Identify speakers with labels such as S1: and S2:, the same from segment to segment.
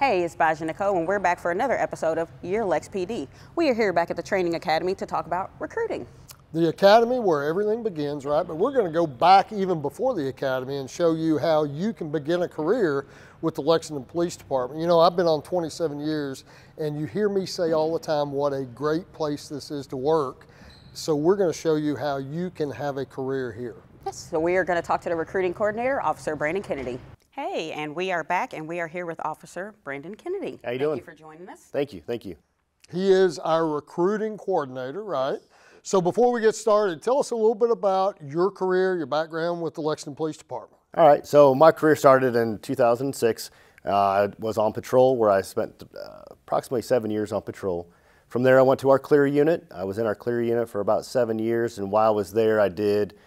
S1: Hey, it's Baja Nicole, and we're back for another episode of Your LexPD. We are here back at the Training Academy to talk about recruiting.
S2: The academy where everything begins, right? But we're going to go back even before the academy and show you how you can begin a career with the Lexington Police Department. You know, I've been on 27 years, and you hear me say all the time what a great place this is to work. So we're going to show you how you can have a career here.
S1: Yes, so we are going to talk to the recruiting coordinator, Officer Brandon Kennedy. Hey, and we are back, and we are here with Officer Brandon Kennedy.
S3: How you doing?
S1: Thank you for joining us.
S3: Thank you, thank you.
S2: He is our recruiting coordinator, right? So before we get started, tell us a little bit about your career, your background with the Lexington Police Department.
S3: All right, so my career started in 2006. I was on patrol where I spent approximately 7 years on patrol. From there I went to our clear unit. I was in our clear unit for about 7 years, and while I was there I did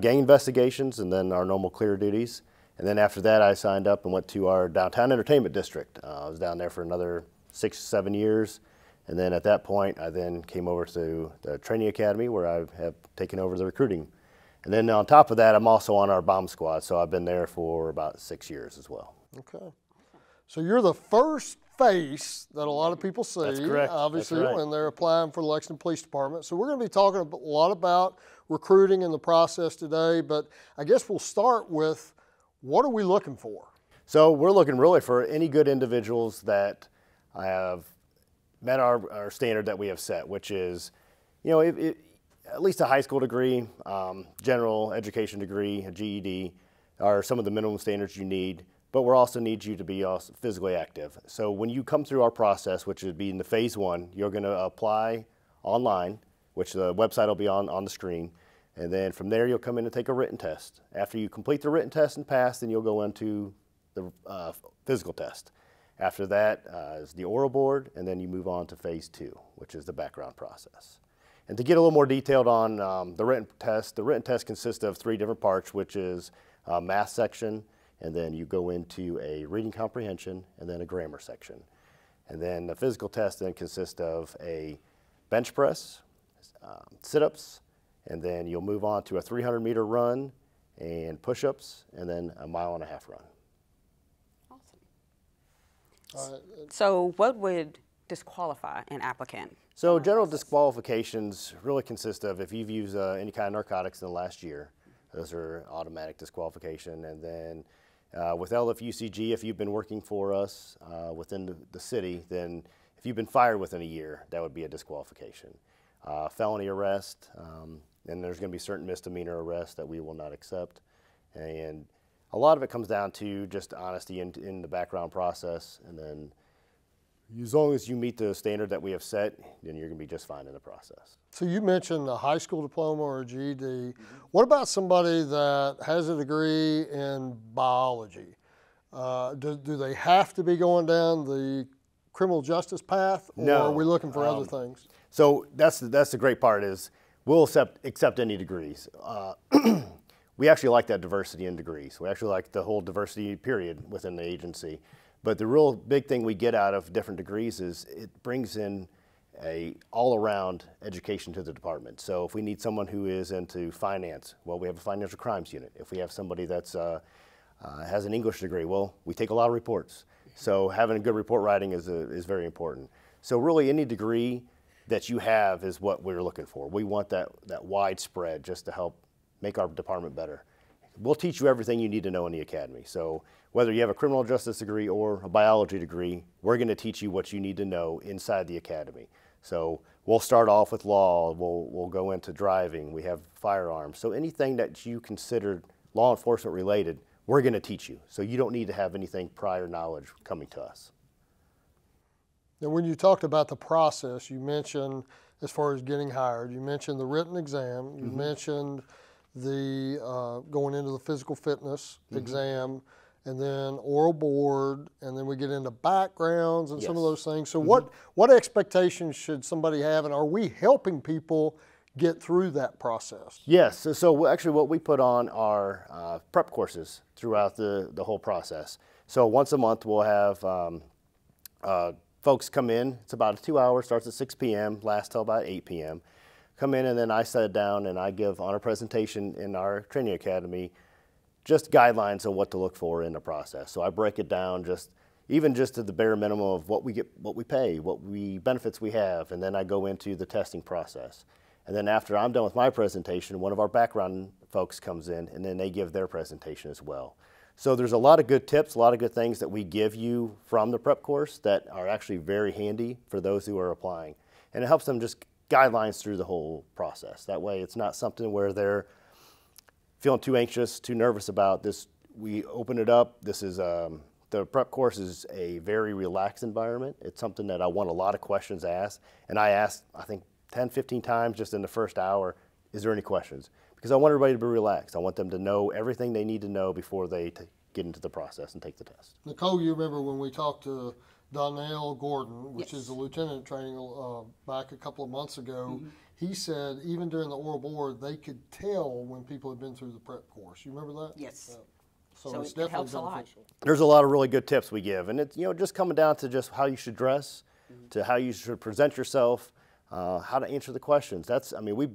S3: gang investigations and then our normal clear duties. And then after that I signed up and went to our downtown entertainment district. I was down there for another 6 or 7 years. And then at that point, I then came over to the training academy where I have taken over the recruiting. And then on top of that, I'm also on our bomb squad. So I've been there for about 6 years as well.
S2: Okay. So you're the first face that a lot of people see,
S3: That's correct.
S2: obviously,
S3: That's right.
S2: when they're applying for the Lexington Police Department. So we're going to be talking a lot about recruiting and the process today, but I guess we'll start with, what are we looking for?
S3: So we're looking really for any good individuals that have met our standard that we have set, which is, you know, at least a high school degree, general education degree, a GED, are some of the minimum standards you need. But we also need you to be also physically active. So when you come through our process, which would be in the phase 1, you're going to apply online, which the website will be on the screen. And then from there, you'll come in and take a written test. After you complete the written test and pass, then you'll go into the physical test. After that is the oral board, and then you move on to phase 2, which is the background process. And to get a little more detailed on the written test consists of 3 different parts, which is a math section, and then you go into a reading comprehension, and then a grammar section. And then the physical test then consists of a bench press, sit-ups, and then you'll move on to a 300-meter run and push-ups, and then a 1.5 mile run.
S1: So what would disqualify an applicant?
S3: So general disqualifications really consist of if you've used any kind of narcotics in the last year, those are automatic disqualification. And then with LFUCG, if you've been working for us within the city, then if you've been fired within a year, that would be a disqualification. Felony arrest, and there's going to be certain misdemeanor arrests that we will not accept. And a lot of it comes down to just honesty in the background process, and then as long as you meet the standard that we have set, then you're going to be just fine in the process.
S2: So you mentioned a high school diploma or a GED. What about somebody that has a degree in biology? Do they have to be going down the criminal justice path, or
S3: No.
S2: are we looking for other things?
S3: So that's the great part is we'll accept any degrees. We actually like that diversity in degrees. We actually like the whole diversity period within the agency. But the real big thing we get out of different degrees is it brings in a all-around education to the department. So if we need someone who is into finance, well, we have a financial crimes unit. If we have somebody that's has an English degree, well, we take a lot of reports. So having a good report writing is very important. So really any degree that you have is what we're looking for. We want that widespread just to help make our department better. We'll teach you everything you need to know in the academy. So whether you have a criminal justice degree or a biology degree, we're going to teach you what you need to know inside the academy. So we'll start off with law, we'll go into driving, we have firearms. So anything that you consider law enforcement related, we're going to teach you. So you don't need to have anything prior knowledge coming to us.
S2: Now, when you talked about the process, you mentioned as far as getting hired, you mentioned the written exam, you mentioned the going into the physical fitness exam, and then oral board, and then we get into backgrounds and some of those things. So what expectations should somebody have, and are we helping people get through that process?
S3: Yes, so actually what we put on are prep courses throughout the whole process. So once a month we'll have folks come in. It's about 2 hours, starts at 6 p.m., lasts till about 8 p.m. Come in, and then I sit down and I give on a presentation in our training academy just guidelines on what to look for in the process. So I break it down, just even just to the bare minimum of what we get, what we pay, benefits we have, and then I go into the testing process. And then after I'm done with my presentation, one of our background folks comes in, and then they give their presentation as well. So there's a lot of good tips, a lot of good things that we give you from the prep course that are actually very handy for those who are applying. And it helps them just guidelines through the whole process. That way it's not something where they're feeling too anxious, too nervous about this. We open it up. This is, the prep course is a very relaxed environment. It's something that I want a lot of questions asked. And I asked, I think, 10, 15 times just in the first hour, is there any questions? Because I want everybody to be relaxed. I want them to know everything they need to know before they get into the process and take the test.
S2: Nicole, you remember when we talked to Donnell Gordon, which
S1: Yes.
S2: is the lieutenant training back a couple of months ago, he said even during the oral board, they could tell when people had been through the prep course. You remember that?
S1: Yes.
S2: So
S1: So
S2: it's
S1: it
S2: definitely
S1: helps a lot.
S2: beneficial.
S3: There's a lot of really good tips we give, and it's just coming down to just how you should dress, to how you should present yourself, how to answer the questions. We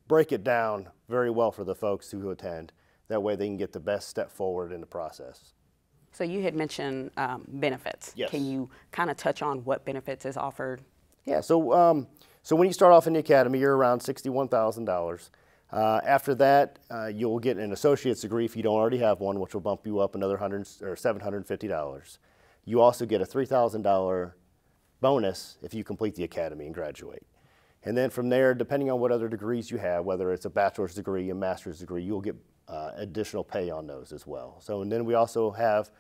S3: break it down very well for the folks who attend. That way they can get the best step forward in the process.
S1: So you had mentioned benefits.
S3: Yes.
S1: Can you kind of touch on what benefits is offered?
S3: Yeah, so when you start off in the academy, you're around $61,000. After that, you'll get an associate's degree if you don't already have one, which will bump you up another $750. You also get a $3,000 bonus if you complete the academy and graduate. And then from there, depending on what other degrees you have, whether it's a bachelor's degree, a master's degree, you'll get additional pay on those as well. So, and then we also have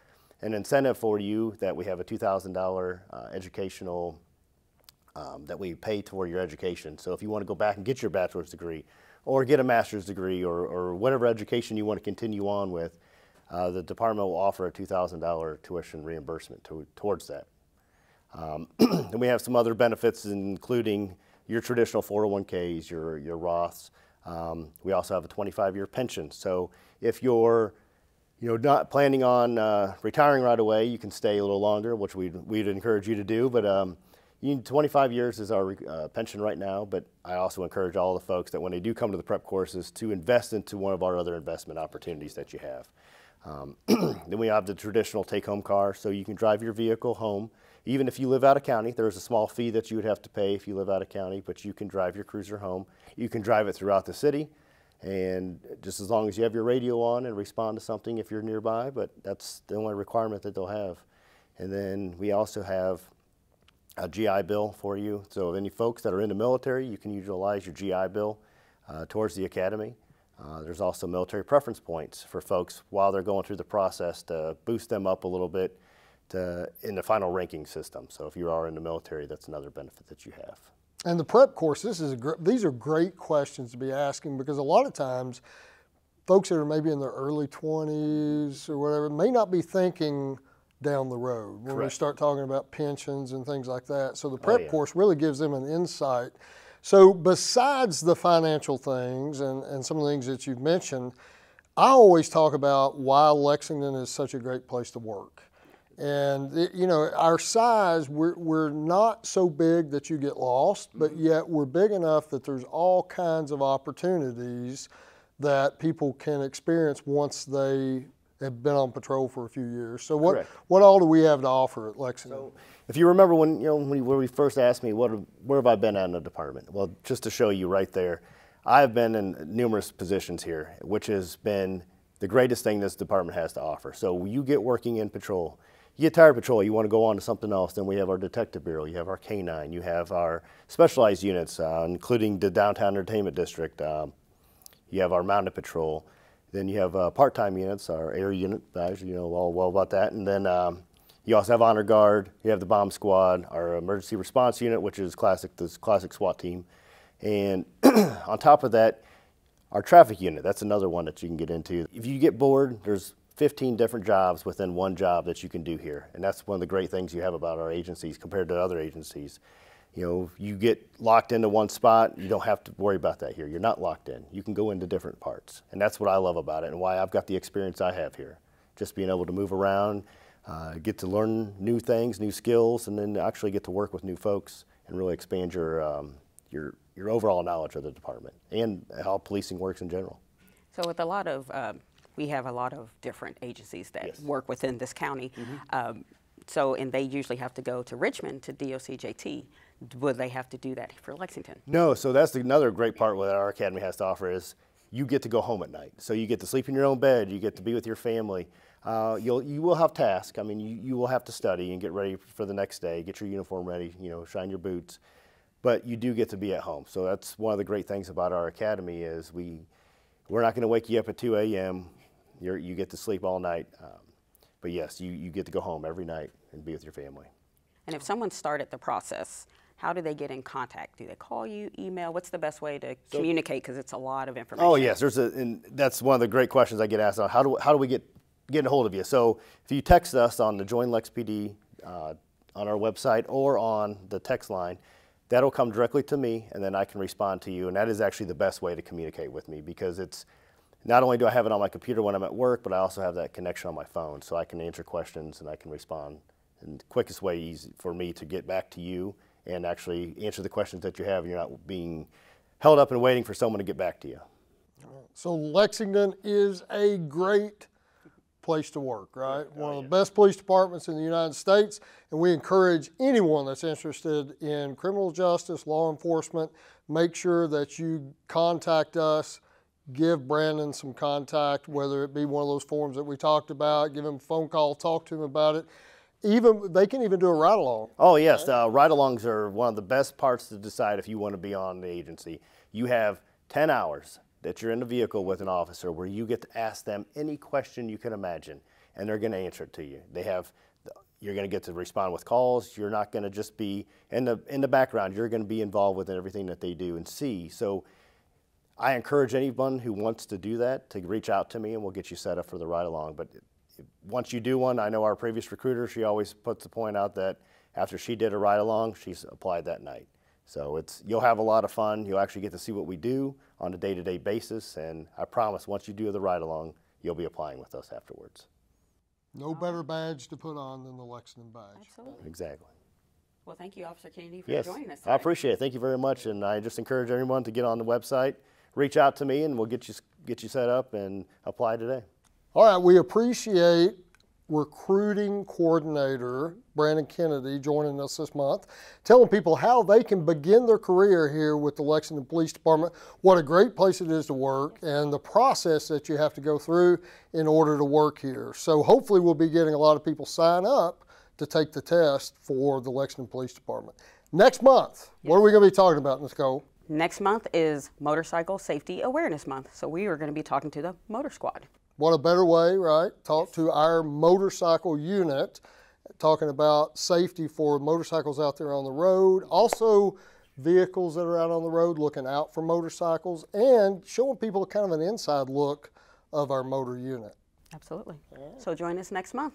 S3: an incentive for you that we have a $2,000 educational that we pay toward your education. So if you want to go back and get your bachelor's degree or get a master's degree or whatever education you want to continue on with, the department will offer a $2,000 tuition reimbursement towards that. Then we have some other benefits, including your traditional 401ks, your Roths. We also have a 25-year pension. So if you're not planning on retiring right away, you can stay a little longer, which we'd encourage you to do. But 25 years is our pension right now. But I also encourage all the folks that when they do come to the prep courses to invest into one of our other investment opportunities that you have. Then we have the traditional take-home car, so you can drive your vehicle home. Even if you live out of county, there's a small fee that you would have to pay if you live out of county, but you can drive your cruiser home. You can drive it throughout the city, and just as long as you have your radio on and respond to something if you're nearby, but that's the only requirement that they'll have. And then we also have a GI Bill for you. So any folks that are in the military, you can utilize your GI Bill towards the academy. There's also military preference points for folks while they're going through the process to boost them up a little bit in the final ranking system. So if you are in the military, that's another benefit that you have.
S2: And the prep course, these are great questions to be asking, because a lot of times folks that are maybe in their early 20s or whatever may not be thinking down the road when we start talking about pensions and things like that. So the prep course really gives them an insight. So besides the financial things and some of the things that you've mentioned, I always talk about why Lexington is such a great place to work. And our size, we're not so big that you get lost, but yet we're big enough that there's all kinds of opportunities that people can experience once they have been on patrol for a few years. So what all do we have to offer at Lexington?
S3: So if you remember when we first asked me where have I been at in the department? Well, just to show you right there, I've been in numerous positions here, which has been the greatest thing this department has to offer. So you get working in patrol. You get tired of patrol, you want to go on to something else, then we have our detective bureau, you have our K-9, you have our specialized units, including the downtown entertainment district, you have our mounted patrol, then you have part-time units, our air unit, guys, all well about that, and then you also have honor guard, you have the bomb squad, our emergency response unit, which is this classic SWAT team, and on top of that, our traffic unit, that's another one that you can get into. If you get bored, there's 15 different jobs within one job that you can do here. And that's one of the great things you have about our agencies compared to other agencies. You get locked into one spot, you don't have to worry about that here. You're not locked in. You can go into different parts. And that's what I love about it and why I've got the experience I have here. Just being able to move around, get to learn new things, new skills, and then actually get to work with new folks and really expand your overall knowledge of the department and how policing works in general.
S1: So with a lot of we have a lot of different agencies that work within this county. And they usually have to go to Richmond to DOCJT. Would they have to do that for Lexington?
S3: No, so that's another great part what our academy has to offer is you get to go home at night. So you get to sleep in your own bed, you get to be with your family. You will have tasks. I mean, you will have to study and get ready for the next day, get your uniform ready, you know, shine your boots. But you do get to be at home. So that's one of the great things about our academy is we're not going to wake you up at 2 a.m. You get to sleep all night. But yes, you get to go home every night and be with your family.
S1: And if someone started the process, how do they get in contact? Do they call you, email? What's the best way to communicate? Because it's a lot of information.
S3: Oh yes, and that's one of the great questions I get asked on. How do we get a hold of you? So if you text us on the Join LexPD on our website or on the text line, that'll come directly to me, and then I can respond to you. And that is actually the best way to communicate with me because it's not only do I have it on my computer when I'm at work, but I also have that connection on my phone, so I can answer questions and I can respond. And the quickest way easy for me to get back to you and actually answer the questions that you have, and you're not being held up and waiting for someone to get back to you.
S2: So Lexington is a great place to work, right? One of the best police departments in the United States, and we encourage anyone that's interested in criminal justice, law enforcement, make sure that you contact us, give Brandon some contact, whether it be one of those forms that we talked about, give him a phone call, talk to him about it. They can even do a ride-along.
S3: Oh yes, ride-alongs are one of the best parts to decide if you want to be on the agency. You have 10 hours that you're in the vehicle with an officer where you get to ask them any question you can imagine, and they're going to answer it to you. You're going to get to respond with calls. You're not going to just be in the background. You're going to be involved with everything that they do and see. So I encourage anyone who wants to do that to reach out to me, and we'll get you set up for the ride-along. But once you do one, I know our previous recruiter, she always puts the point out that after she did a ride-along, she's applied that night. So you'll have a lot of fun. You'll actually get to see what we do on a day-to-day basis, and I promise once you do the ride-along, you'll be applying with us afterwards.
S2: No better badge to put on than the Lexington badge.
S1: Absolutely.
S3: Exactly.
S1: Well, thank you, Officer Kennedy, for
S3: Yes,
S1: joining us today.
S3: I appreciate it. Thank you very much, and I just encourage everyone to get on the website, reach out to me, and we'll get you set up and apply today.
S2: All right, we appreciate recruiting coordinator Brandon Kennedy joining us this month, telling people how they can begin their career here with the Lexington Police Department, what a great place it is to work, and the process that you have to go through in order to work here. So hopefully we'll be getting a lot of people sign up to take the test for the Lexington Police Department. Next month, what are we going to be talking about, Nicole?
S1: Next month is Motorcycle Safety Awareness Month, so we are going to be talking to the Motor Squad.
S2: What a better way, right? Talk to our motorcycle unit, talking about safety for motorcycles out there on the road, also vehicles that are out on the road looking out for motorcycles, and showing people kind of an inside look of our motor unit.
S1: Absolutely. So join us next month.